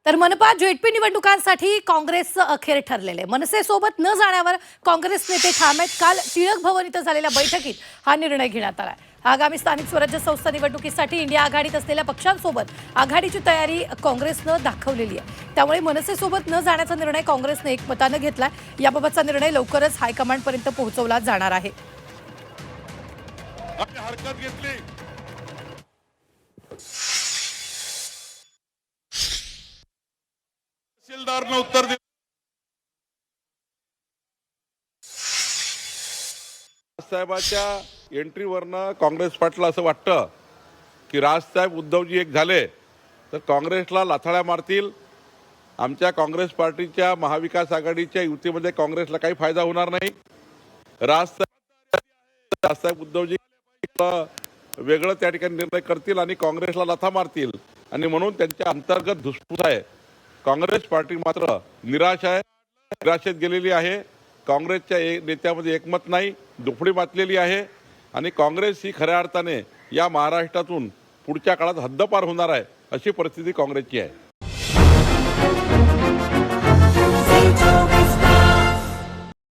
तर मनपा जेडपी निवडणुकांसाठी काँग्रेसचं अखेर ठरलेले मनसेसोबत न जाण्यावर काँग्रेस नेते ठाम आहेत। काल टिळक भवन इथं झालेल्या बैठकीत हा निर्णय घेण्यात आला। आगामी स्थानिक स्वराज्य संस्था निवडणुकीसाठी इंडिया आघाडीत असलेल्या पक्षांसोबत आघाडीची तयारी काँग्रेसनं दाखवलेली आहे। त्यामुळे मनसेसोबत न जाण्याचा निर्णय काँग्रेसने एकमताने घेतलाय। याबाबतचा निर्णय लवकरच हायकमांडपर्यंत पोहोचवला जाणार आहे। हरकत घेतली तहसीलदारने उत्तर दिलं। साहेबांच्या एंट्रीवरनं काँग्रेस पाटला असं वाटतं की राजसाहेब उद्धवजी एक झाले तर काँग्रेसला लाथाळ्या मारतील। आमच्या काँग्रेस पार्टीच्या महाविकास आघाडीच्या युतीमध्ये काँग्रेसला काही फायदा होणार नाही। राजसाहेब उद्धवजी वेगळं त्या ठिकाणी निर्णय करतील आणि काँग्रेसला लाथा मारतील आणि म्हणून त्यांच्या अंतर्गत धुसफूस आहे। काँग्रेस पार्टी मात्र निराश आहे, निराशेत गेलेली आहे। काँग्रेसच्या नेत्यामध्ये एकमत नाही, दुफडी मातलेली आहे आणि काँग्रेस ही खऱ्या अर्थाने या महाराष्ट्रातून पुढच्या काळात हद्दपार होणार आहे अशी परिस्थिती काँग्रेसची आहे।